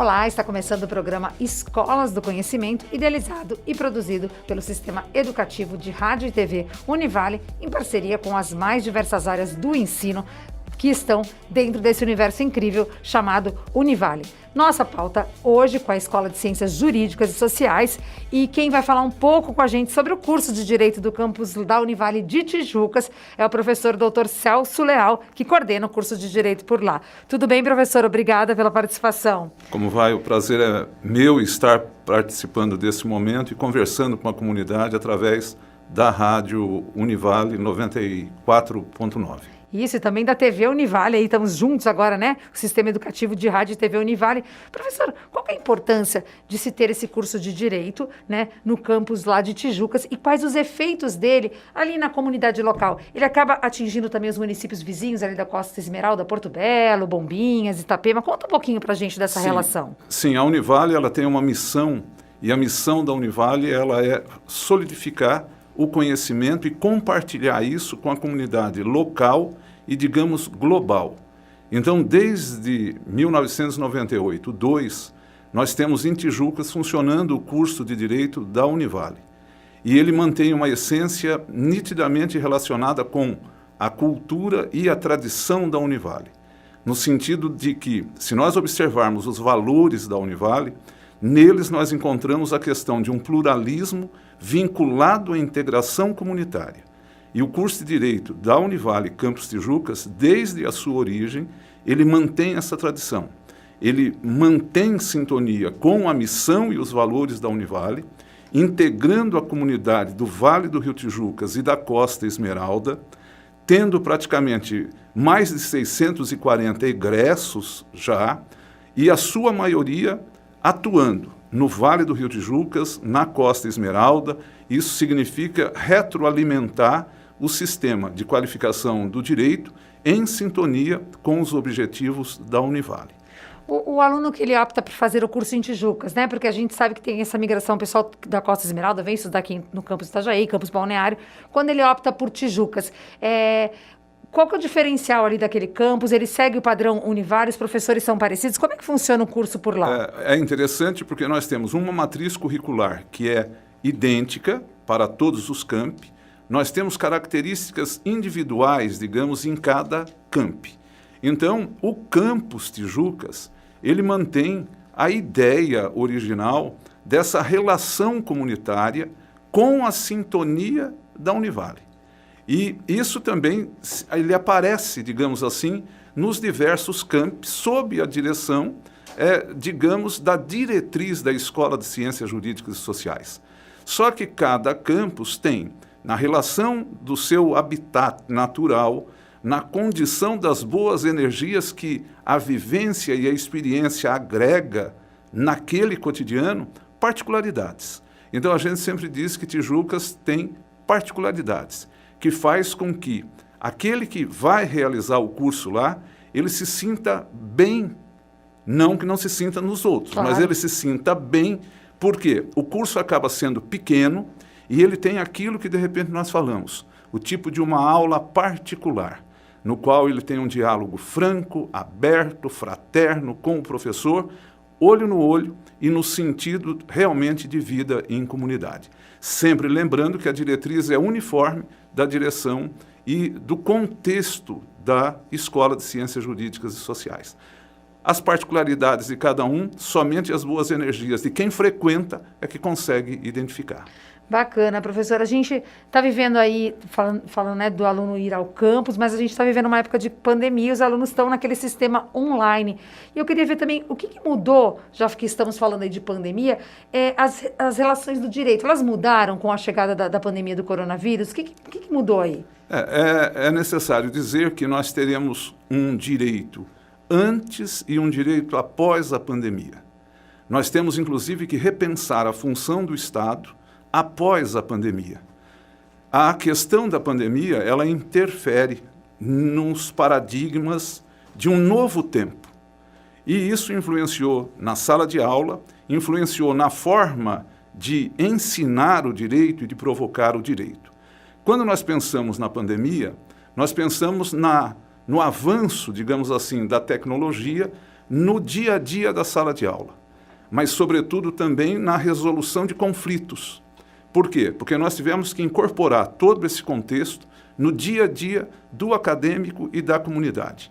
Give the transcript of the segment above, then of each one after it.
Olá, está começando o programa Escolas do Conhecimento, idealizado e produzido pelo Sistema Educativo de Rádio e TV Univale, em parceria com as mais diversas áreas do ensino que estão dentro desse universo incrível chamado Univale. Nossa pauta hoje com a Escola de Ciências Jurídicas e Sociais, e quem vai falar um pouco com a gente sobre o curso de Direito do campus da Univale de Tijucas é o professor Dr. Celso Leal, que coordena o curso de Direito por lá. Tudo bem, professor? Obrigada pela participação. Como vai? O prazer é meu estar participando desse momento e conversando com a comunidade através da rádio Univale 94.9. Isso, e também da TV Univale, aí estamos juntos agora, né? O Sistema Educativo de Rádio e TV Univale. Professor, qual é a importância de se ter esse curso de Direito, né, no campus lá de Tijucas, e quais os efeitos dele ali na comunidade local? Ele acaba atingindo também os municípios vizinhos ali da Costa Esmeralda, Porto Belo, Bombinhas, Itapema. Conta um pouquinho pra gente dessa relação. Sim, a Univale ela tem uma missão, e a missão da Univale ela é solidificar o conhecimento e compartilhar isso com a comunidade local e, digamos, global. Então, desde 1998, nós temos em Tijucas funcionando o curso de Direito da Univale. E ele mantém uma essência nitidamente relacionada com a cultura e a tradição da Univale, no sentido de que, se nós observarmos os valores da Univale, neles nós encontramos a questão de um pluralismo vinculado à integração comunitária. E o curso de Direito da Univale Campus Tijucas, desde a sua origem, ele mantém essa tradição. Ele mantém sintonia com a missão e os valores da Univale, integrando a comunidade do Vale do Rio Tijucas e da Costa Esmeralda, tendo praticamente mais de 640 egressos já, e a sua maioria atuando no Vale do Rio Tijucas, na Costa Esmeralda. Isso significa retroalimentar o sistema de qualificação do direito em sintonia com os objetivos da Univale. O aluno que ele opta por fazer o curso em Tijucas, né? Porque a gente sabe que tem essa migração, o pessoal da Costa Esmeralda vem estudar aqui no campus Itajaí, campus Balneário. Quando ele opta por Tijucas, qual que é o diferencial ali daquele campus? Ele segue o padrão Univale, os professores são parecidos? Como é que funciona o curso por lá? É interessante porque nós temos uma matriz curricular que é idêntica para todos os campi. Nós temos características individuais, digamos, em cada campi. Então, o campus Tijucas, ele mantém a ideia original dessa relação comunitária com a sintonia da Univale. E isso também, ele aparece, digamos assim, nos diversos campi, sob a direção, digamos, da diretriz da Escola de Ciências Jurídicas e Sociais. Só que cada campus tem, na relação do seu habitat natural, na condição das boas energias que a vivência e a experiência agrega naquele cotidiano, particularidades. Então, a gente sempre diz que Tijucas tem particularidades, que faz com que aquele que vai realizar o curso lá, ele se sinta bem, não que não se sinta nos outros, claro, mas ele se sinta bem, porque o curso acaba sendo pequeno e ele tem aquilo que de repente nós falamos, o tipo de uma aula particular, no qual ele tem um diálogo franco, aberto, fraterno com o professor, olho no olho e no sentido realmente de vida em comunidade. Sempre lembrando que a diretriz é uniforme da direção e do contexto da Escola de Ciências Jurídicas e Sociais. As particularidades de cada um, somente as boas energias de quem frequenta é que consegue identificar. Bacana, professora. A gente está vivendo aí, falando né, do aluno ir ao campus, mas a gente está vivendo uma época de pandemia, os alunos estão naquele sistema online. E eu queria ver também o que mudou, já que estamos falando aí de pandemia, as relações do direito. Elas mudaram com a chegada da pandemia do coronavírus? O que mudou aí? É necessário dizer que nós teremos um direito antes e um direito após a pandemia. Nós temos, inclusive, que repensar a função do Estado após a pandemia. A questão da pandemia, ela interfere nos paradigmas de um novo tempo. E isso influenciou na sala de aula, influenciou na forma de ensinar o direito e de provocar o direito. Quando nós pensamos na pandemia, nós pensamos no avanço, digamos assim, da tecnologia, no dia a dia da sala de aula, mas, sobretudo, também na resolução de conflitos. Por quê? Porque nós tivemos que incorporar todo esse contexto no dia a dia do acadêmico e da comunidade,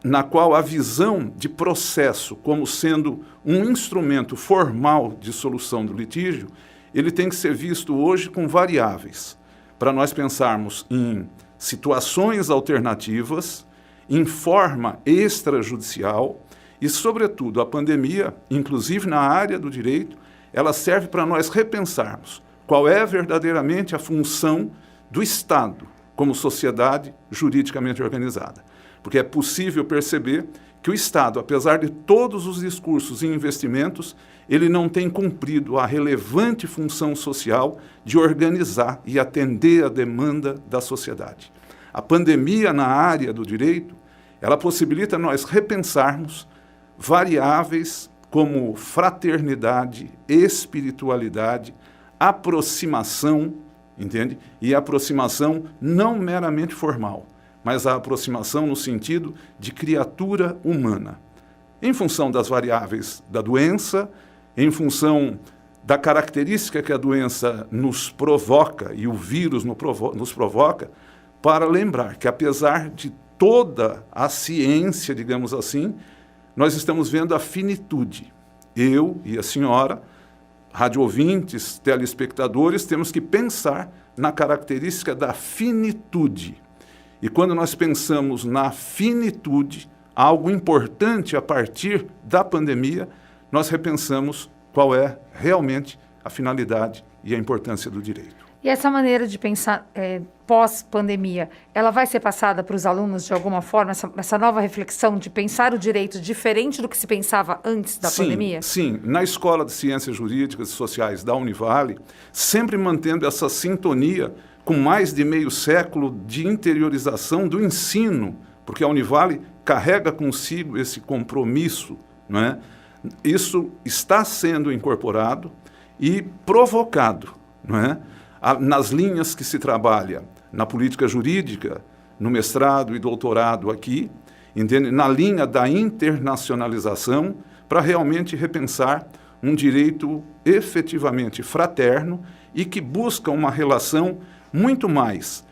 na qual a visão de processo como sendo um instrumento formal de solução do litígio, ele tem que ser visto hoje com variáveis, para nós pensarmos em situações alternativas, em forma extrajudicial e, sobretudo, a pandemia, inclusive na área do direito, ela serve para nós repensarmos qual é verdadeiramente a função do Estado como sociedade juridicamente organizada. Porque é possível perceber que o Estado, apesar de todos os discursos e investimentos, ele não tem cumprido a relevante função social de organizar e atender a demanda da sociedade. A pandemia na área do direito, ela possibilita nós repensarmos variáveis como fraternidade, espiritualidade, aproximação, entende? E aproximação não meramente formal, mas a aproximação no sentido de criatura humana. Em função das variáveis da doença, em função da característica que a doença nos provoca e o vírus nos provoca, para lembrar que, apesar de toda a ciência, digamos assim, nós estamos vendo a finitude. Eu e a senhora, radioouvintes, telespectadores, temos que pensar na característica da finitude. E quando nós pensamos na finitude, algo importante a partir da pandemia, nós repensamos qual é realmente a finalidade e a importância do direito. E essa maneira de pensar pós-pandemia, ela vai ser passada para os alunos de alguma forma, essa nova reflexão de pensar o direito diferente do que se pensava antes da pandemia? Sim. Na Escola de Ciências Jurídicas e Sociais da Univale, sempre mantendo essa sintonia com mais de meio século de interiorização do ensino, porque a Univale carrega consigo esse compromisso, não é? Isso está sendo incorporado e provocado, não é? Nas linhas que se trabalha na política jurídica, no mestrado e doutorado aqui, entende? Na linha da internacionalização, para realmente repensar um direito efetivamente fraterno e que busca uma relação muito mais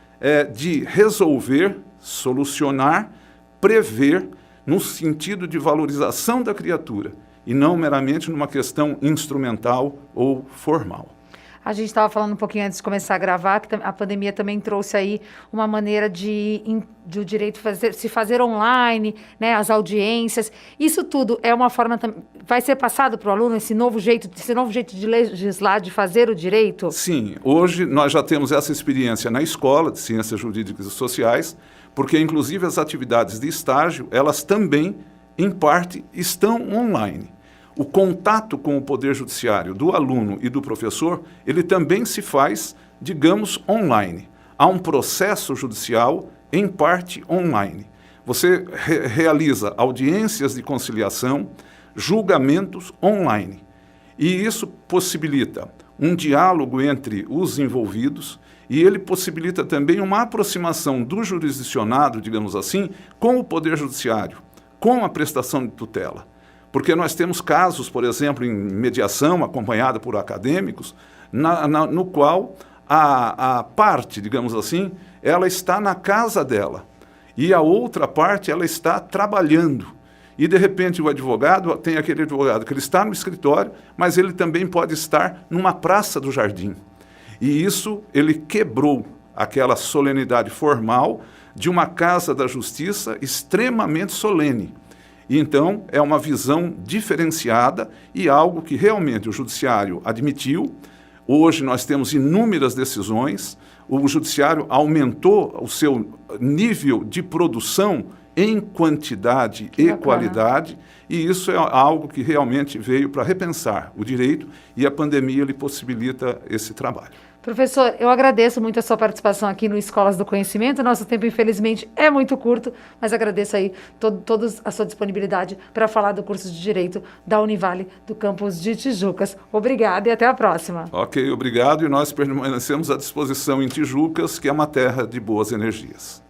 de resolver, solucionar, prever, no sentido de valorização da criatura, e não meramente numa questão instrumental ou formal. A gente estava falando um pouquinho antes de começar a gravar, que a pandemia também trouxe aí uma maneira de o direito se fazer online, né, as audiências. Isso tudo é uma forma, vai ser passado para o aluno esse novo jeito de legislar, de fazer o direito? Sim, hoje nós já temos essa experiência na Escola de Ciências Jurídicas e Sociais, porque inclusive as atividades de estágio, elas também, em parte, estão online. O contato com o Poder Judiciário do aluno e do professor, ele também se faz, digamos, online. Há um processo judicial, em parte, online. Você realiza audiências de conciliação, julgamentos online. E isso possibilita um diálogo entre os envolvidos e ele possibilita também uma aproximação do jurisdicionado, digamos assim, com o Poder Judiciário, com a prestação de tutela. Porque nós temos casos, por exemplo, em mediação acompanhada por acadêmicos, no qual a parte, digamos assim, ela está na casa dela e a outra parte ela está trabalhando. E, de repente, o advogado, tem aquele advogado que ele está no escritório, mas ele também pode estar numa praça do jardim. E isso, ele quebrou aquela solenidade formal de uma casa da justiça extremamente solene. E, então, é uma visão diferenciada e algo que realmente o judiciário admitiu. Hoje nós temos inúmeras decisões, o judiciário aumentou o seu nível de produção em quantidade e qualidade, e isso é algo que realmente veio para repensar o direito, e a pandemia ele possibilita esse trabalho. Professor, eu agradeço muito a sua participação aqui no Escolas do Conhecimento. Nosso tempo, infelizmente, é muito curto, mas agradeço aí toda a sua disponibilidade para falar do curso de Direito da Univale, do campus de Tijucas. Obrigada e até a próxima. Ok, obrigado. E nós permanecemos à disposição em Tijucas, que é uma terra de boas energias.